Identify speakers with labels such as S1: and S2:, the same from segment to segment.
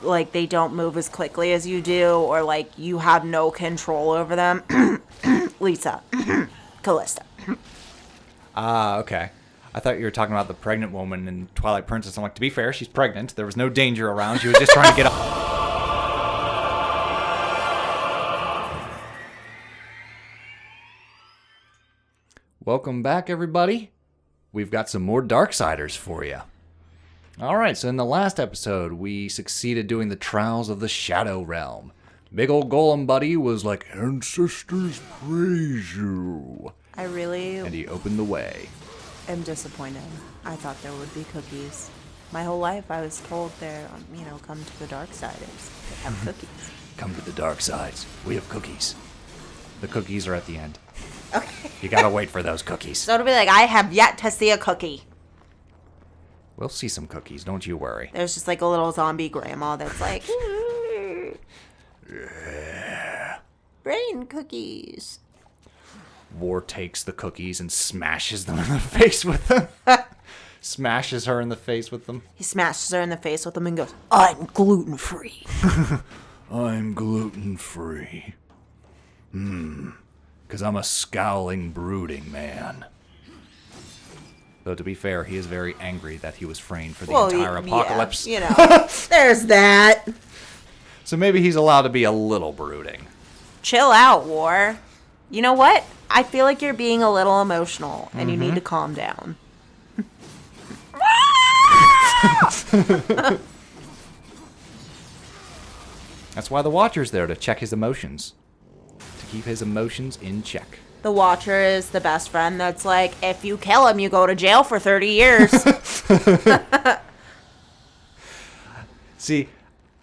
S1: like they don't move as quickly as you do, or like you have no control over them. Lisa. Callista.
S2: Ah, okay. I thought you were talking about the pregnant woman in Twilight Princess. I'm like, to be fair, she's pregnant. There was no danger around. She was just trying to get up. Welcome back, everybody. We've got some more Darksiders for you. Alright, so in the last episode, we succeeded doing the Trials of the Shadow Realm. Big old golem buddy was like, ancestors praise you. And he opened the way.
S1: I'm disappointed. I thought there would be cookies. My whole life I was told there, come to the Darksiders. They have cookies.
S2: Come to the dark sides. We have cookies. The cookies are at the end.
S1: Okay.
S2: You gotta wait for those cookies.
S1: So it'll be like, I have yet to see a cookie.
S2: We'll see some cookies, don't you worry.
S1: There's just like a little zombie grandma that's like,
S2: Yeah.
S1: brain cookies.
S2: War takes the cookies and smashes them in the face with them. Smashes her in the face with them.
S1: He smashes her in the face with them and goes, I'm gluten-free.
S2: I'm gluten-free. Because I'm a scowling, brooding man. Though, to be fair, he is very angry that he was framed for the entire apocalypse.
S1: Yeah, there's that.
S2: So maybe he's allowed to be a little brooding.
S1: Chill out, War. You know what? I feel like you're being a little emotional, and you need to calm down.
S2: That's why the Watcher's there, to check his emotions. To keep his emotions in check.
S1: The Watcher is the best friend that's like, if you kill him, you go to jail for 30 years.
S2: See,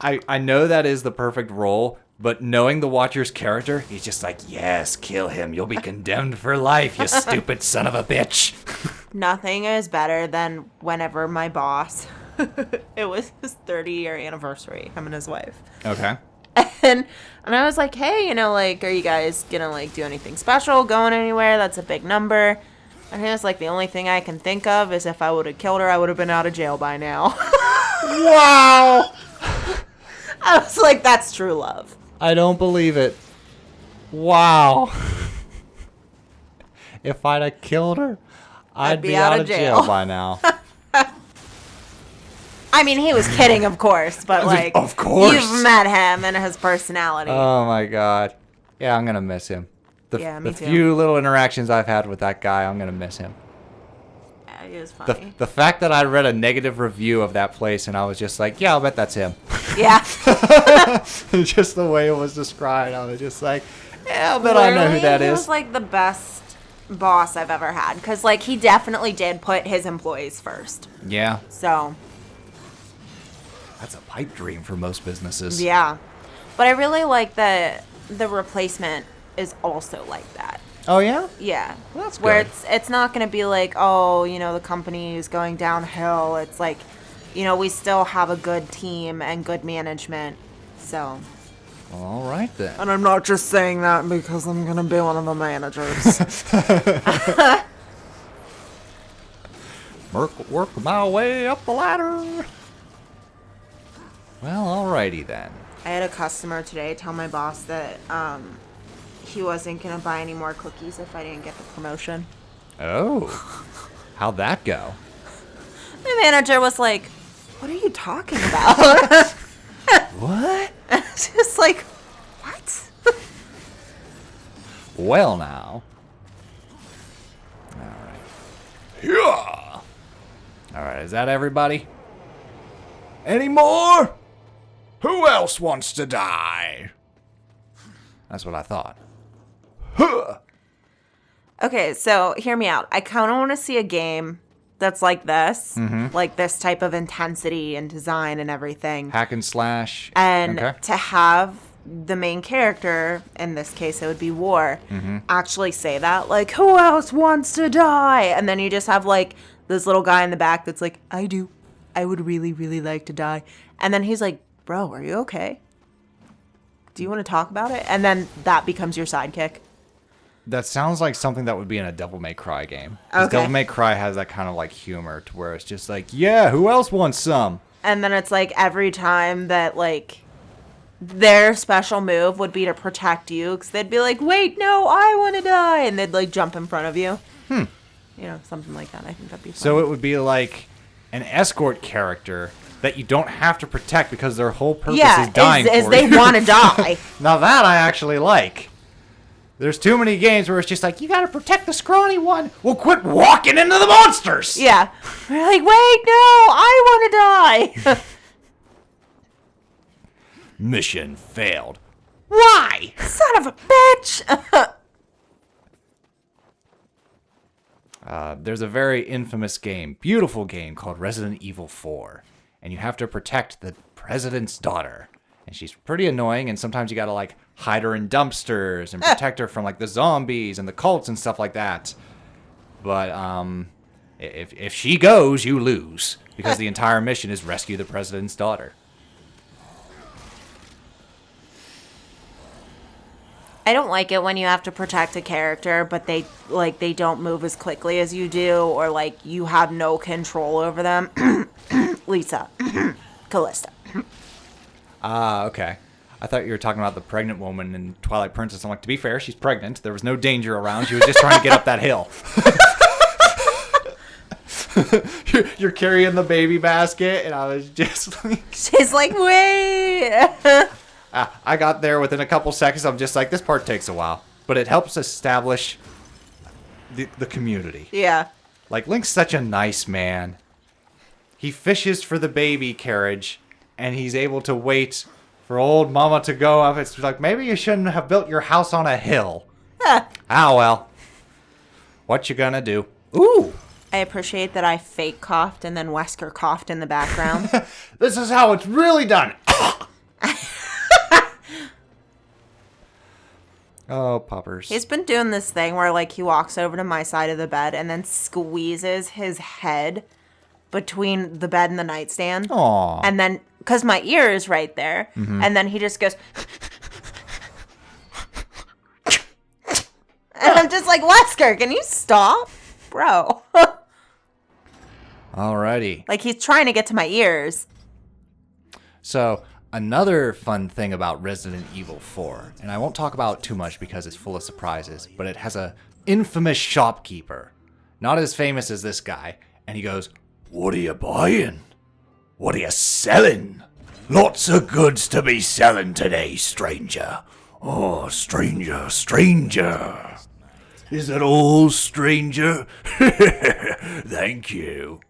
S2: I know that is the perfect role, but knowing the Watcher's character, he's just like, yes, kill him. You'll be condemned for life, you stupid son of a bitch.
S1: Nothing is better than whenever my boss, it was his 30-year anniversary, him and his wife.
S2: Okay.
S1: And I was like, hey, are you guys gonna do anything special, going anywhere? That's a big number. And he was like, the only thing I can think of is if I would have killed her, I would have been out of jail by now.
S2: Wow.
S1: I was like, that's true love.
S2: I don't believe it. Wow. If I'd have killed her, I'd be out of jail by now.
S1: I mean, he was kidding, of course, but
S2: of course.
S1: You've met him and his personality.
S2: Oh my god. Yeah, I'm gonna miss him.
S1: Me
S2: the
S1: too.
S2: few little interactions I've had with that guy, I'm gonna miss him.
S1: Yeah, he was funny.
S2: The fact that I read a negative review of that place and I was just like, yeah, I'll bet that's him.
S1: Yeah.
S2: Just the way it was described, I was just like, yeah, I'll bet I know who that
S1: He
S2: is.
S1: was the best boss I've ever had, because he definitely did put his employees first.
S2: Yeah.
S1: So.
S2: That's a pipe dream for most businesses.
S1: Yeah. But I really like that the replacement is also like that.
S2: Oh, yeah?
S1: Yeah.
S2: Well, that's
S1: where
S2: good.
S1: it's not going to be like, oh, the company is going downhill. It's like, we still have a good team and good management. So.
S2: Well, all right, then.
S1: And I'm not just saying that because I'm going to be one of the managers.
S2: Work my way up the ladder. Well, alrighty then.
S1: I had a customer today tell my boss that he wasn't going to buy any more cookies if I didn't get the promotion.
S2: Oh. How'd that go?
S1: My manager was like, what are you talking about?
S2: What?
S1: Just like, what?
S2: Well, now. Alright. Yeah. Alright, is that everybody? Any more? Who else wants to die? That's what I thought. Huh.
S1: Okay, so hear me out. I kind of want to see a game that's like this, like this type of intensity and design and everything.
S2: Hack and slash.
S1: And
S2: okay.
S1: to have the main character, in this case it would be War, actually say that, like, who else wants to die? And then you just have, this little guy in the back that's like, I do. I would really, really like to die. And then he's like, bro, are you okay? Do you want to talk about it? And then that becomes your sidekick.
S2: That sounds like something that would be in a Devil May Cry game. 'Cause
S1: Okay.
S2: Devil May Cry has that kind of humor to where it's just like, yeah, who else wants some?
S1: And then it's like every time that like their special move would be to protect you, because they'd be like, wait, no, I want to die, and they'd like jump in front of you. You know, something like that. I think that'd be fun.
S2: So it would be like an escort character that you don't have to protect because their whole purpose is dying
S1: is
S2: for
S1: they
S2: you.
S1: want to die.
S2: Now that I actually like. There's too many games where it's just like, you gotta protect the scrawny one. Well, quit walking into the monsters!
S1: Yeah. We're like, wait, no, I want to die.
S2: Mission failed. Why?
S1: Son of a bitch.
S2: There's a very infamous game, beautiful game, called Resident Evil 4. And you have to protect the president's daughter. And she's pretty annoying, and sometimes you gotta, like, hide her in dumpsters and protect her from, like, the zombies and the cults and stuff like that. But, if she goes, you lose. Because the entire mission is rescue the president's daughter.
S1: I don't like it when you have to protect a character, but they don't move as quickly as you do, or like you have no control over them. Lisa. Callista.
S2: Okay. I thought you were talking about the pregnant woman in Twilight Princess. I'm like, to be fair, she's pregnant. There was no danger around. She was just trying to get up that hill. You're carrying the baby basket, and I was just like...
S1: She's like, wait.
S2: I got there within a couple seconds. I'm just like, this part takes a while. But it helps establish the community.
S1: Yeah.
S2: Like, Link's such a nice man. He fishes for the baby carriage, and he's able to wait for old mama to go up. It's like, maybe you shouldn't have built your house on a hill. Ah, well. What you gonna do? Ooh.
S1: I appreciate that I fake coughed and then Wesker coughed in the background.
S2: This is how it's really done. Oh, poppers.
S1: He's been doing this thing where, like, he walks over to my side of the bed and then squeezes his head between the bed and the nightstand.
S2: Aww.
S1: And then, because my ear is right there, and then he just goes... And I'm just like, Wesker, can you stop? Bro.
S2: Alrighty.
S1: Like, he's trying to get to my ears.
S2: So, another fun thing about Resident Evil 4, and I won't talk about it too much because it's full of surprises, but it has a infamous shopkeeper. Not as famous as this guy. And he goes, "What are you buying? What are you selling? Lots of goods to be selling today, stranger. Oh, stranger, stranger. Is it all, stranger? Thank you."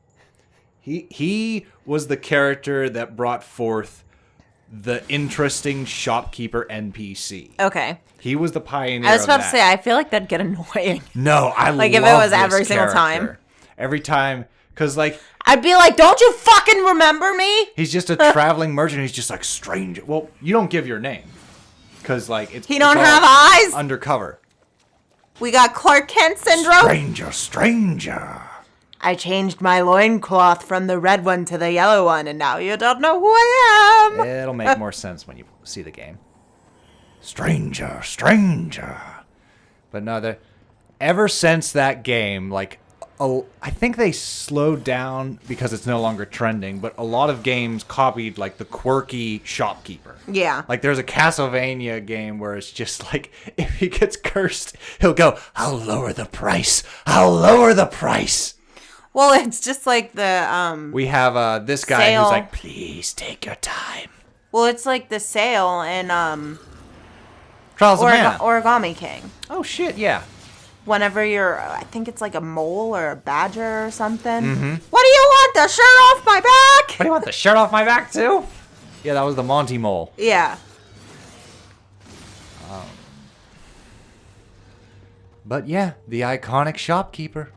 S2: He was the character that brought forth the interesting shopkeeper NPC.
S1: Okay.
S2: He was the pioneer.
S1: I was about
S2: of
S1: to
S2: that.
S1: say, I feel like that'd get annoying.
S2: No, I
S1: like
S2: love
S1: if it was
S2: this
S1: every single
S2: character.
S1: time.
S2: Every time, because like
S1: I'd be like, don't you fucking remember me?
S2: he's just a traveling merchant. He's just like stranger. Well, you don't give your name because like
S1: He don't
S2: all
S1: have eyes.
S2: undercover.
S1: We got Clark Kent syndrome.
S2: Stranger, stranger.
S1: I changed my loincloth from the red one to the yellow one, and now you don't know who I am.
S2: It'll make more sense when you see the game. Stranger, stranger. But no, ever since that game, like, I think they slowed down because it's no longer trending, but a lot of games copied, like, the quirky shopkeeper.
S1: Yeah.
S2: Like, there's a Castlevania game where it's just like, if he gets cursed, he'll go, "I'll lower the price. I'll lower the price."
S1: Well, it's just like the
S2: We have this guy
S1: Sale.
S2: who's like, "Please take your time."
S1: Well, it's like the sale in
S2: Trials of Mana.
S1: Origami King.
S2: Oh, shit, yeah.
S1: Whenever you're, I think it's like a mole or a badger or something.
S2: Mm-hmm.
S1: What do you want? The shirt off my back?
S2: What do you want, the shirt off my back, too? Yeah, that was the Monty Mole.
S1: Yeah.
S2: But yeah, the iconic shopkeeper.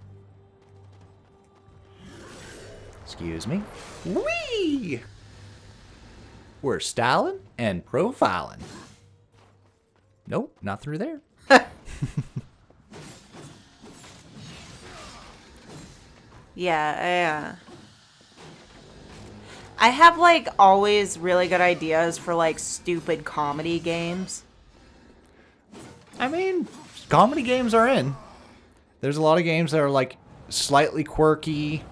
S2: Excuse me. Whee! We're styling and profiling. Nope, not through there.
S1: Yeah, I have, like, always really good ideas for, like, stupid comedy games.
S2: I mean, comedy games are in. There's a lot of games that are, like, slightly quirky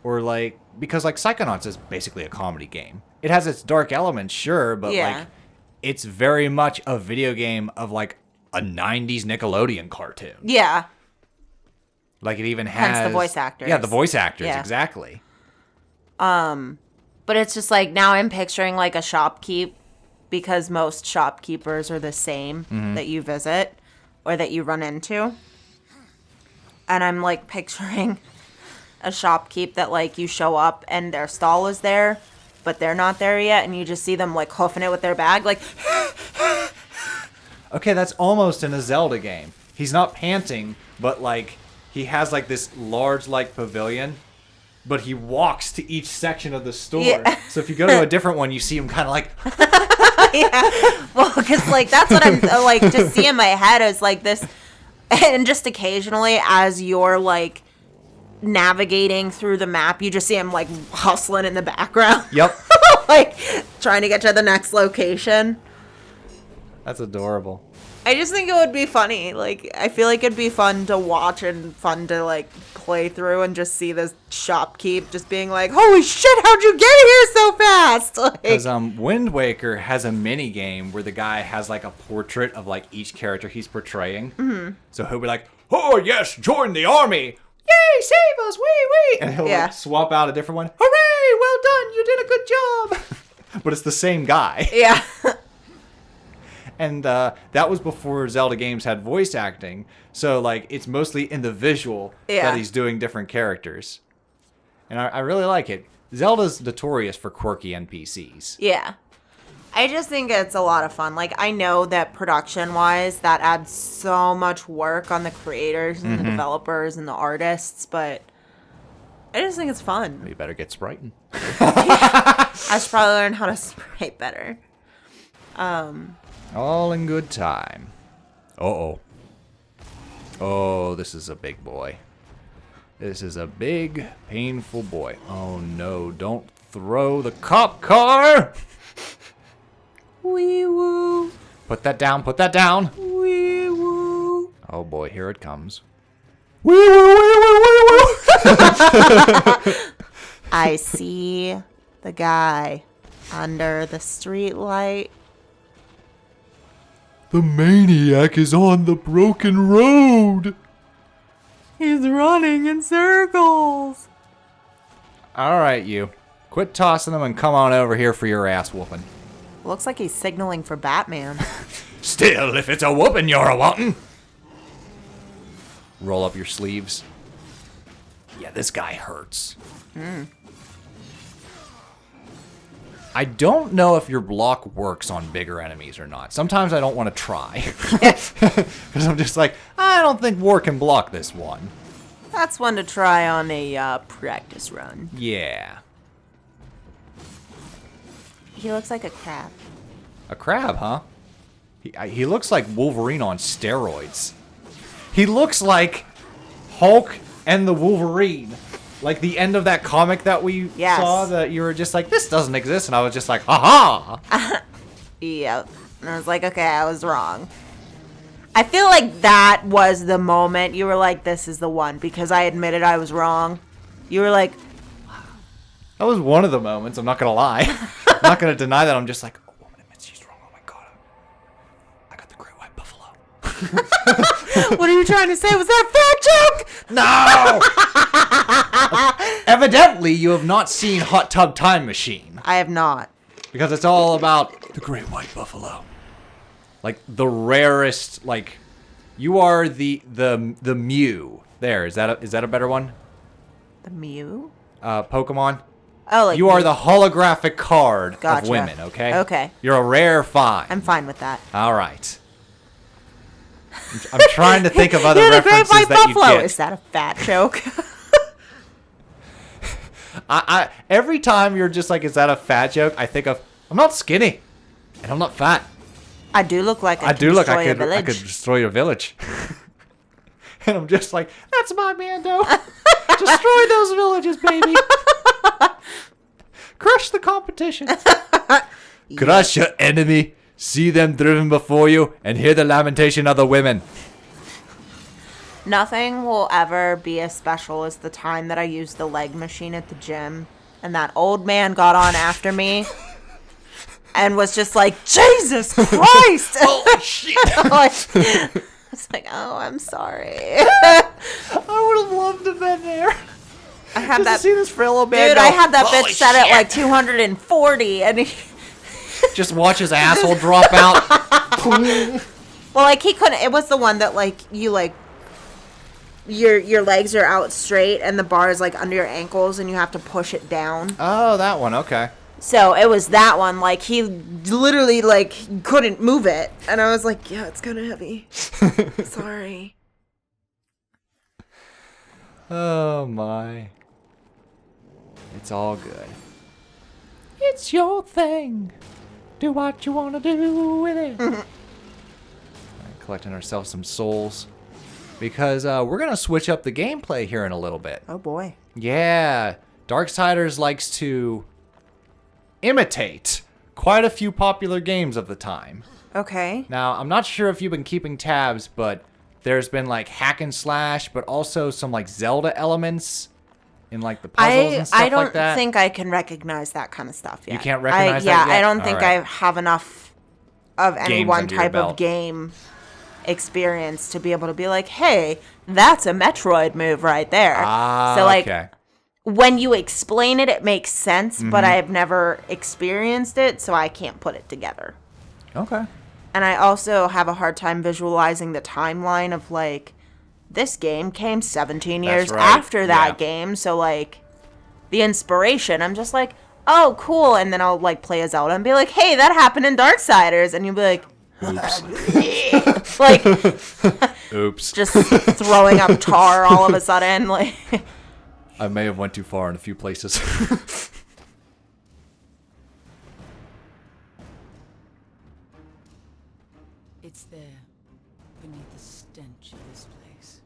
S2: or, like, because like Psychonauts is basically a comedy game. It has its dark elements, sure, but like it's very much a video game of like a 90s Nickelodeon cartoon.
S1: Yeah.
S2: Like it even has
S1: hence the voice actors.
S2: Yeah, the voice actors, exactly.
S1: But it's just like now I'm picturing like a shopkeep, because most shopkeepers are the same that you visit or that you run into. And I'm like picturing a shopkeep that like you show up and their stall is there, but they're not there yet, and you just see them like hoofing it with their bag, like.
S2: Okay, that's almost in a Zelda game. He's not panting, but like he has like this large like pavilion, but he walks to each section of the store. Yeah. So if you go to a different one, you see him kind of like.
S1: Yeah, well, because like that's what I'm like just see in my head is like this, and just occasionally as you're like navigating through the map, you just see him like hustling in the background.
S2: Yep.
S1: Like trying to get to the next location.
S2: That's adorable.
S1: I just think it would be funny. Like, I feel like it'd be fun to watch and fun to, like, play through and just see this shopkeep just being like, holy shit, how'd you get here so fast?
S2: Because Wind Waker has a mini game where the guy has, like, a portrait of, like, each character he's portraying. Mm-hmm. So he'll be like, oh, yes, join the army. Yay, save us, wee. And he'll like, swap out a different one. Hooray, well done, you did a good job. But it's the same guy.
S1: Yeah.
S2: And that was before Zelda games had voice acting. So, like, it's mostly in the visual that he's doing different characters. And I really like it. Zelda's notorious for quirky NPCs.
S1: Yeah. I just think it's a lot of fun. Like, I know that production-wise, that adds so much work on the creators and the developers and the artists, but I just think it's fun.
S2: You better get spriting.
S1: I should probably learn how to sprite better.
S2: All in good time. Uh-oh. Oh, this is a big boy. This is a big, painful boy. Oh, no. Don't throw the cop car!
S1: Wee woo.
S2: Put that down. Put that down.
S1: Wee woo.
S2: Oh, boy. Here it comes. Wee woo, wee woo, wee woo.
S1: I see the guy under the street light.
S2: The maniac is on the broken road.
S1: He's running in circles.
S2: All right, you. Quit tossing them and come on over here for your ass whooping.
S1: Looks like he's signaling for Batman.
S2: Still, if it's a whooping you're a wantin'. Roll up your sleeves. Yeah, this guy hurts. I don't know if your block works on bigger enemies or not. Sometimes I don't want to try. Because I'm just like, I don't think War can block this one.
S1: That's one to try on a practice run.
S2: Yeah.
S1: He looks like a crab.
S2: A crab, huh? He looks like Wolverine on steroids. He looks like Hulk and the Wolverine. Like the end of that comic that we saw that you were just like, this doesn't exist. And I was just like, aha!
S1: Yep. And I was like, okay, I was wrong. I feel like that was the moment you were like, this is the one. Because I admitted I was wrong. You were like,
S2: that was one of the moments. I'm not going to lie. I'm not going to deny that. I'm just like, oh, woman admits she's wrong. Oh my God. I got the great white buffalo.
S1: What are you trying to say? Was that a fat joke?
S2: No! Evidently, you have not seen Hot Tub Time Machine.
S1: I have not.
S2: Because it's all about the great white buffalo. Like, the rarest, like, you are the Mew. There, is that a better one?
S1: The Mew?
S2: Pokemon.
S1: Oh, like
S2: you are the holographic card of women, okay?
S1: Okay.
S2: You're a rare find.
S1: I'm fine with that.
S2: All right. I'm trying to think of other references
S1: Great White
S2: that
S1: Buffalo.
S2: you get.
S1: Is that a fat joke?
S2: I every time you're just like, is that a fat joke? I think of, I'm not skinny, and I'm not fat.
S1: I do look like I could
S2: destroy your village. And I'm just like, that's my Mando. Destroy those villages, baby. Crush the competition. Crush your enemy. See them driven before you, and hear the lamentation of the women.
S1: Nothing will ever be as special as the time that I used the leg machine at the gym and that old man got on after me and was just like, Jesus Christ!
S2: Holy shit!
S1: I was like, oh, I'm sorry.
S2: I would have loved to have been there.
S1: I had
S2: Just
S1: that.
S2: to see this frail old man
S1: Dude,
S2: go,
S1: I had that
S2: "Holy
S1: bitch set at
S2: shit."
S1: like 240, and
S2: Just watch his asshole drop out.
S1: well, like he couldn't. It was the one that like you like. Your legs are out straight, and the bar is like under your ankles, and you have to push it down.
S2: Oh, that one. Okay.
S1: So it was that one. Like he literally like couldn't move it, and I was like, yeah, it's kind of heavy. Sorry.
S2: Oh my. It's all good. It's your thing. Do what you want to do with it. Right, collecting ourselves some souls. Because we're going to switch up the gameplay here in a little bit.
S1: Oh boy.
S2: Yeah. Darksiders likes to imitate quite a few popular games of the time.
S1: Okay.
S2: Now, I'm not sure if you've been keeping tabs, but there's been like hack and slash, but also some like Zelda elements in like the puzzles and stuff
S1: I don't
S2: like that.
S1: think I can recognize that kind of stuff yet.
S2: You can't recognize that
S1: Yeah,
S2: yet?
S1: I don't think
S2: Alright.
S1: I have enough of any
S2: Games
S1: one
S2: under your
S1: type
S2: belt.
S1: of game experience to be able to be like, hey, that's a Metroid move right there. So like
S2: okay.
S1: when you explain it, it makes sense,
S2: Mm-hmm.
S1: but I've never experienced it, so I can't put it together.
S2: Okay.
S1: And I also have a hard time visualizing the timeline of like, this game came 17
S2: That's
S1: years
S2: right,
S1: after that
S2: yeah.
S1: game, so like the inspiration, I'm just like, oh, cool, and then I'll like play a Zelda and be like, hey, that happened in Darksiders, and you'll be like,
S2: Oops.
S1: like
S2: Oops.
S1: just throwing up tar all of a sudden, like.
S2: I may have went too far in a few places.
S3: It's there, beneath the stench of this place.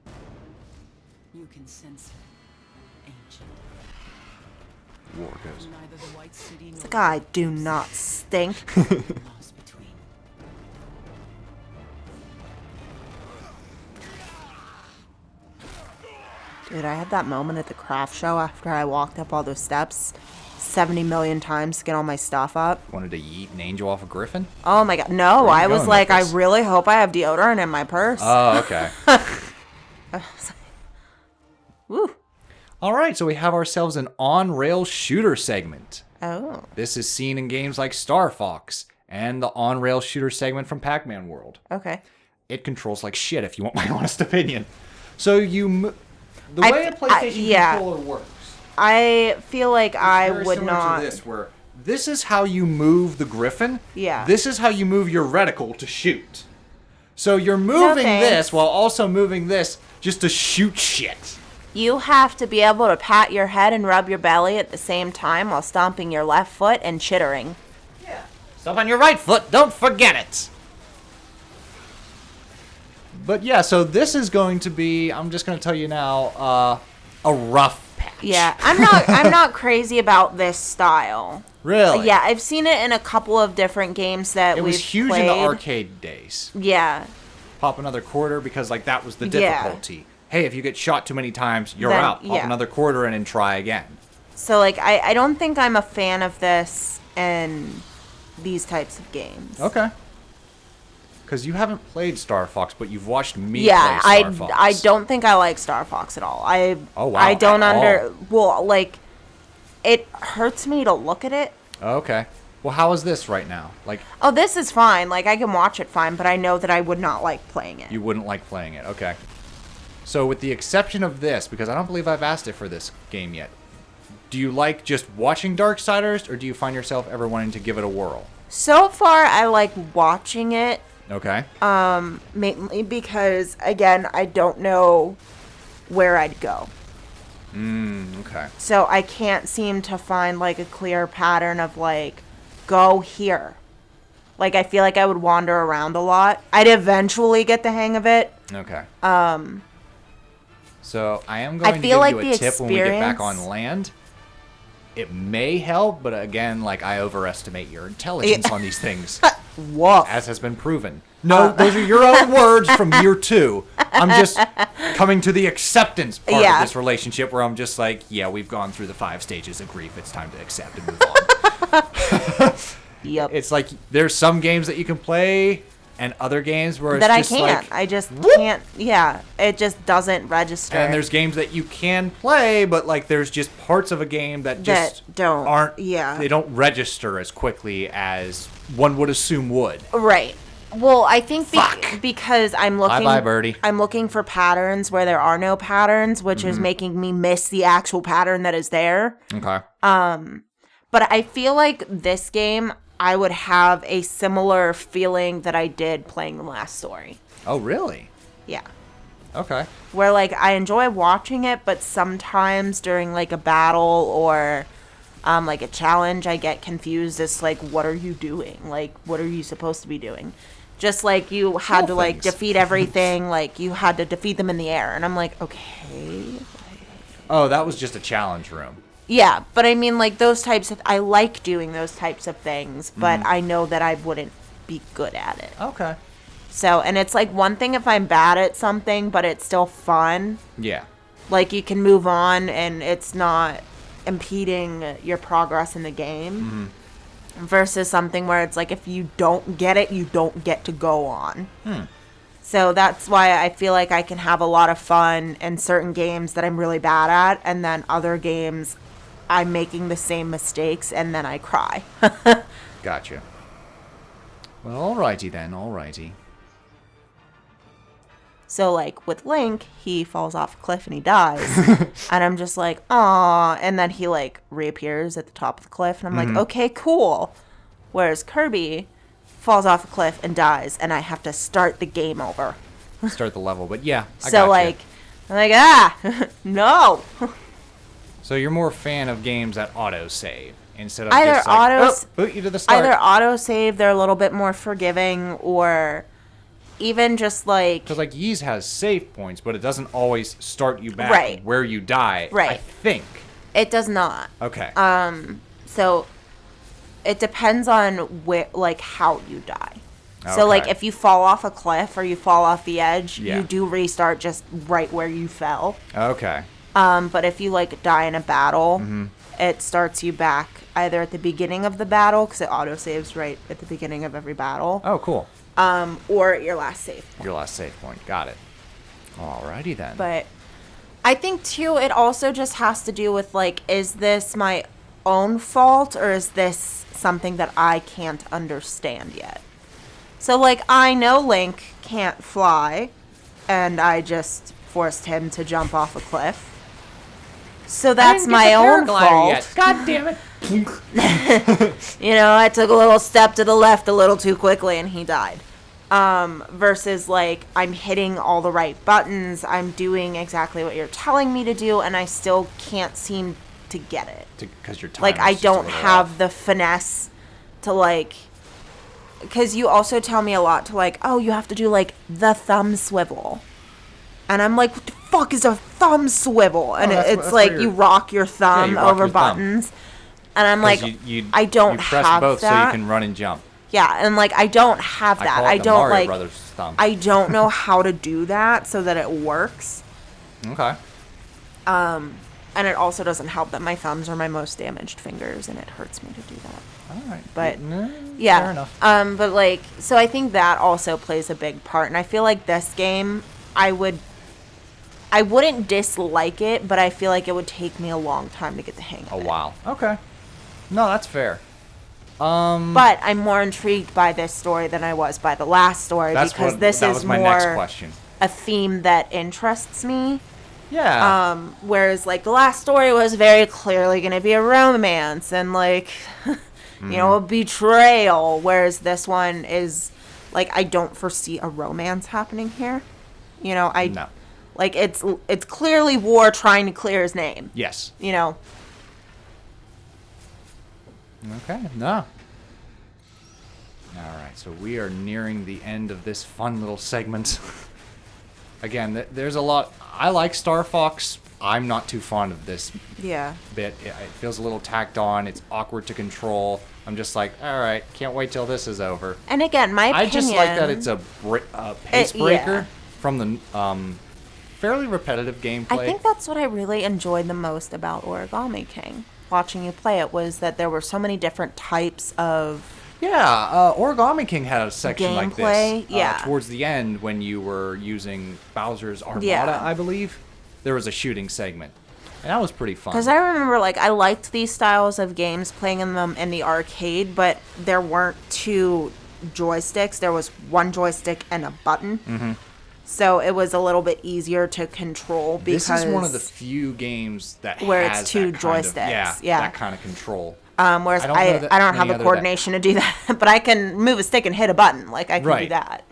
S3: You can sense it, ancient.
S2: War goes.
S3: Neither the White City nor
S1: Like, I do not stink.
S3: lost between.
S1: Dude, I had that moment at the craft show after I walked up all those steps 70 million times to get all my stuff up.
S2: Wanted to yeet an angel off a griffin?
S1: Oh my god. No,
S2: Where are you
S1: I was
S2: going
S1: like,
S2: with
S1: I
S2: this?
S1: really hope I have deodorant in my purse.
S2: Oh, okay.
S1: Woo.
S2: All right, so we have ourselves an on-rail shooter segment.
S1: Oh.
S2: This is seen in games like Star Fox and the on-rail shooter segment from Pac-Man World.
S1: Okay.
S2: It controls like shit, if you want my honest opinion. So the
S1: I
S2: way a
S1: th-
S2: PlayStation
S1: yeah.
S2: controller works.
S1: I feel like I
S2: very
S1: would
S2: similar
S1: not.
S2: to this, where this is how you move the Griffin.
S1: Yeah.
S2: This is how you move your reticle to shoot. So you're moving
S1: thanks.
S2: this while also moving this just to shoot shit.
S1: You have to be able to pat your head and rub your belly at the same time while stomping your left foot and chittering.
S2: Yeah. Stop on your right foot. Don't forget it. But yeah, so this is going to be, I'm just going to tell you now, a rough patch.
S1: Yeah, I'm not crazy about this style.
S2: Really?
S1: Yeah, I've seen it in a couple of different games that
S2: It
S1: we've
S2: was huge
S1: played.
S2: in the arcade days.
S1: Yeah.
S2: Pop another quarter because like that was the
S1: Yeah.
S2: difficulty. Hey, if you get shot too many times, you're
S1: Then-
S2: out. Pop
S1: yeah.
S2: another quarter in and try again.
S1: So like I don't think I'm a fan of this and these types of games.
S2: Okay. Because you haven't played Star Fox, but you've watched me
S1: Yeah,
S2: play Star Fox.
S1: I don't think I like Star Fox at all.
S2: Oh, wow,
S1: I don't
S2: at
S1: well, like it hurts me to look at it.
S2: Okay. Well, how is this right now? Like,
S1: Oh, this is fine. Like I can watch it fine, but I know that I would not like playing it.
S2: you wouldn't like playing it. Okay. So with the exception of this, because I don't believe I've asked it for this game yet, do you like just watching Darksiders, or do you find yourself ever wanting to give it a whirl?
S1: So far, I like watching it.
S2: Okay.
S1: Mainly because, again, I don't know where I'd go.
S2: Okay.
S1: So I can't seem to find, like, a clear pattern of, like, go here. Like, I feel like I would wander around a lot. I'd eventually get the hang of it.
S2: Okay. So I am going to
S1: feel
S2: give
S1: like
S2: you a
S1: the
S2: tip when we get back on
S1: experience-
S2: land. It may help, but again, like I overestimate your intelligence on these things,
S1: Woof.
S2: as has been proven. No, those are your own words from year 2. I'm just coming to the acceptance part
S1: Yeah.
S2: of this relationship where I'm just like, yeah, we've gone through the 5 stages of grief. It's time to accept and move on.
S1: Yep.
S2: It's like there's some games that you can play and other games where it's
S1: that I
S2: just
S1: can't.
S2: like,
S1: I just
S2: whoop.
S1: can't. Yeah. It just doesn't register.
S2: and there's games that you can play, but like there's just parts of a game that just
S1: don't.
S2: aren't.
S1: Yeah.
S2: They don't register as quickly as one would assume would.
S1: Right. Well, I think
S2: Fuck.
S1: because I'm looking.
S2: Bye-bye, birdie.
S1: I'm looking for patterns where there are no patterns, which
S2: Mm-hmm.
S1: is making me miss the actual pattern that is there.
S2: Okay.
S1: But I feel like this game, I would have a similar feeling that I did playing the last story.
S2: Oh, really?
S1: Yeah.
S2: Okay.
S1: Where, like, I enjoy watching it, but sometimes during, like, a battle or, like, a challenge, I get confused as, like, what are you doing? Like, what are you supposed to be doing? Just, like, you had
S2: Kill
S1: to, like,
S2: things.
S1: defeat everything. Like, you had to defeat them in the air. And I'm like, okay.
S2: Oh, that was just a challenge room.
S1: Yeah, but I mean, like, those types of... I like doing those types of things, but
S2: Mm-hmm.
S1: I know that I wouldn't be good at it.
S2: Okay.
S1: So, and it's, like, one thing if I'm bad at something, but it's still fun.
S2: Yeah.
S1: Like, you can move on, and it's not impeding your progress in the game.
S2: Mm-hmm.
S1: Versus something where it's like, if you don't get it, you don't get to go on.
S2: Hmm.
S1: So that's why I feel like I can have a lot of fun in certain games that I'm really bad at, and then other games I'm making the same mistakes, and then I cry.
S2: Gotcha. Well, alrighty then, alrighty.
S1: So, like, with Link, he falls off a cliff and he dies. And I'm just like, aw. And then he, like, reappears at the top of the cliff. And I'm like, okay, cool. Whereas Kirby falls off a cliff and dies. And I have to start the game over.
S2: Start the level, but yeah, I
S1: So,
S2: gotcha.
S1: like, I'm like, no.
S2: So you're more a fan of games that auto-save instead of
S1: Either
S2: just like,
S1: autos-
S2: boot you to the start.
S1: Either autosave, they're a little bit more forgiving, or even just like...
S2: Because like Ys has save points, but it doesn't always start you back
S1: Right.
S2: where you die. I
S1: Right.
S2: think.
S1: It does not.
S2: Okay.
S1: So it depends on where, like, how you die. So, like,
S2: Okay.
S1: if you fall off a cliff or you fall off the edge,
S2: Yeah.
S1: you do restart just right where you fell.
S2: Okay.
S1: But if you, like, die in a battle,
S2: Mm-hmm.
S1: it starts you back either at the beginning of the battle, because it autosaves right at the beginning of every battle,
S2: Oh, cool.
S1: or at your last save point.
S2: Your last save point. Got it. Alrighty then.
S1: But I think, too, it also just has to do with, like, is this my own fault, or is this something that I can't understand yet? So, like, I know Link can't fly, and I just forced him to jump off a cliff. So that's my own fault.
S2: God damn it.
S1: You know, I took a little step to the left a little too quickly, and he died. Versus, like, I'm hitting all the right buttons, I'm doing exactly what you're telling me to do, and I still can't seem to get it.
S2: Because your time
S1: Like, I don't have the finesse to, like... Because you also tell me a lot to, like, oh, you have to do, like, the thumb swivel. And I'm like, what the fuck is a thumb swivel? And
S2: that's
S1: it's
S2: what
S1: like
S2: you're-
S1: you rock your thumb
S2: you rock
S1: over
S2: your thumb.
S1: buttons. And I'm like, I don't
S2: you press
S1: have
S2: both
S1: that.
S2: so you can run and jump.
S1: Yeah, and, like, I don't have that.
S2: I
S1: I
S2: call it the
S1: don't,
S2: Mario
S1: like...
S2: Brothers thumb.
S1: I don't know how to do that so that it works.
S2: Okay.
S1: And it also doesn't help that my thumbs are my most damaged fingers, and it hurts me to do that.
S2: All right.
S1: But,
S2: yeah.
S1: Yeah.
S2: Fair enough.
S1: But, like, so I think that also plays a big part. And I feel like this game, I wouldn't dislike it, but I feel like it would take me a long time to get the hang of
S2: A
S1: it.
S2: while. Okay. No, that's fair.
S1: But I'm more intrigued by this story than I was by the last story, because this
S2: that
S1: is
S2: was my next
S1: more
S2: question.
S1: a theme that interests me.
S2: Yeah.
S1: Whereas, like, the last story was very clearly going to be a romance and, like, you know, a betrayal. Whereas this one is, like, I don't foresee a romance happening here. You know,
S2: No.
S1: like, it's clearly War trying to clear his name.
S2: Yes.
S1: You know?
S2: Okay. No. All right. So we are nearing the end of this fun little segment. Again, there's a lot. I like Star Fox. I'm not too fond of this
S1: Yeah.
S2: bit. It feels a little tacked on. It's awkward to control. I'm just like, all right, can't wait till this is over.
S1: And again, my opinion...
S2: I just like that it's a pace breaker
S1: yeah.
S2: from the fairly repetitive gameplay.
S1: I think that's what I really enjoyed the most about Origami King. Watching you play it was that there were so many different types of
S2: Yeah, Origami King had a section like
S1: gameplay.
S2: this.
S1: Yeah.
S2: Towards the end, when you were using Bowser's Armada,
S1: Yeah.
S2: I believe, there was a shooting segment. And that was pretty fun.
S1: Because I remember, like, I liked these styles of games, playing in them in the arcade, but there weren't two joysticks. There was one joystick and a button. Mm-hmm. So it was a little bit easier to control because...
S2: This is one of the few games that
S1: where
S2: has
S1: it's two
S2: that kind
S1: joysticks.
S2: of,
S1: Yeah.
S2: that kind of control.
S1: Whereas I don't have the coordination to do that, but I can move a stick and hit a button. Like, I can do that.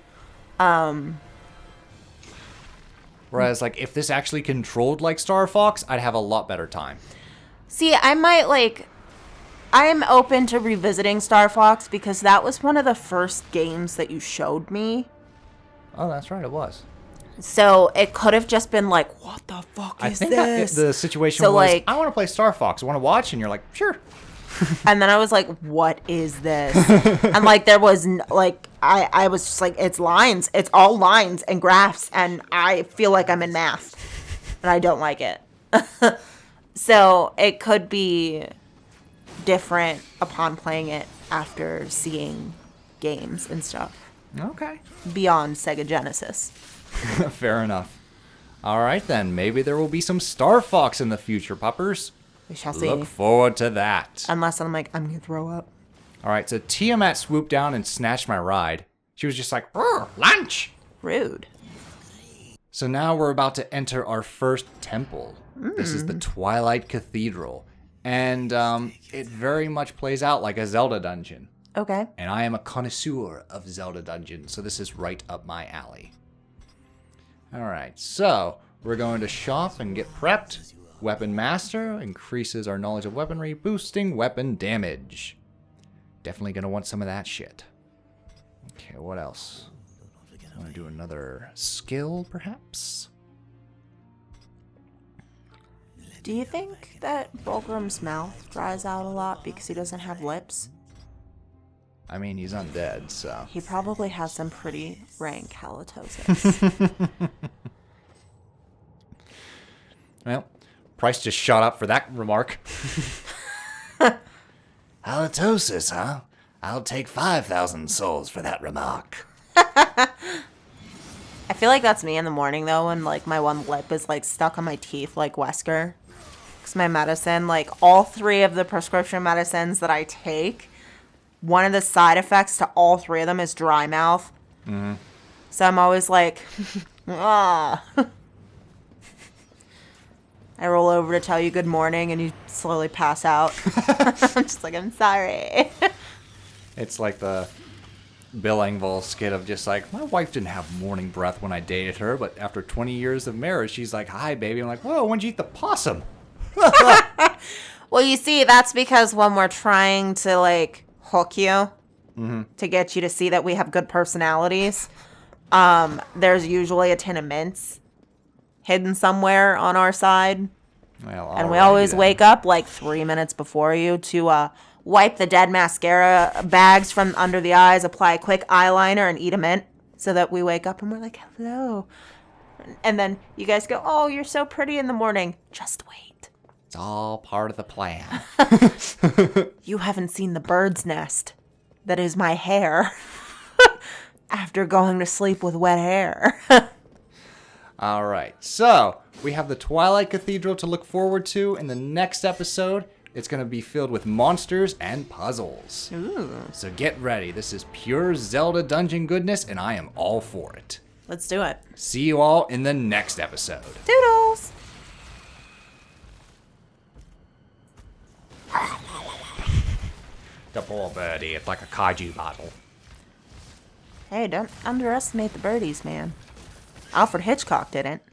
S2: Whereas, like, if this actually controlled like Star Fox, I'd have a lot better time.
S1: See, I might, like... I'm open to revisiting Star Fox because that was one of the first games that you showed me.
S2: Oh, that's right, it was.
S1: So it could have just been like, what the fuck is this?
S2: I think the situation was, like, I want to play Star Fox. I want to watch, and you're like, sure.
S1: And then I was like, what is this? And, like, there was, like, I was just like, it's lines. It's all lines and graphs, and I feel like I'm in math. And I don't like it. So it could be different upon playing it after seeing games and stuff.
S2: Okay.
S1: Beyond Sega Genesis.
S2: Fair enough. All right, then. Maybe there will be some Star Fox in the future, puppers.
S1: We shall see.
S2: Look forward to that.
S1: Unless I'm like, I'm going to throw up.
S2: All right, so Tiamat swooped down and snatched my ride. She was just like, lunch!
S1: Rude.
S2: So now we're about to enter our first temple. This is the Twilight Cathedral. And it very much plays out like a Zelda dungeon.
S1: Okay.
S2: And I am a connoisseur of Zelda dungeons, so this is right up my alley. All right, so we're going to shop and get prepped. Weapon Master increases our knowledge of weaponry, boosting weapon damage. Definitely going to want some of that shit. Okay, what else? I want to do another skill, perhaps?
S1: Do you think that Bulgrim's mouth dries out a lot because he doesn't have lips?
S2: I mean, he's undead, so...
S1: He probably has some pretty rank halitosis.
S2: Well, price just shot up for that remark. Halitosis, huh? I'll take 5,000 souls for that remark.
S1: I feel like that's me in the morning, though, when, like, my one lip is, like, stuck on my teeth like Wesker. Because my medicine, like, all three of the prescription medicines that I take, one of the side effects to all three of them is dry mouth. Mm-hmm. So I'm always like, ah. I roll over to tell you good morning, and you slowly pass out. I'm just like, I'm sorry.
S2: It's like the Bill Engvall skit of just like, my wife didn't have morning breath when I dated her, but after 20 years of marriage, she's like, hi, baby. I'm like, whoa, when'd you eat the possum?
S1: Well, you see, that's because when we're trying to, like, hook you to get you to see that we have good personalities, there's usually a tin of mints hidden somewhere on our side.
S2: Well,
S1: and we always wake up like 3 minutes before you to wipe the dead mascara bags from under the eyes, apply a quick eyeliner, and eat a mint so that we wake up and we're like, hello. And then you guys go, oh, you're so pretty in the morning. Just wait.
S2: It's all part of the plan.
S1: You haven't seen the bird's nest that is my hair after going to sleep with wet hair.
S2: All right, so we have the Twilight Cathedral to look forward to. In the next episode, it's going to be filled with monsters and puzzles.
S1: Ooh.
S2: So get ready. This is pure Zelda dungeon goodness, and I am all for it.
S1: Let's do it.
S2: See you all in the next episode.
S1: Doodles!
S2: The poor birdie, it's like a kaiju bottle.
S1: Hey, don't underestimate the birdies, man. Alfred Hitchcock didn't.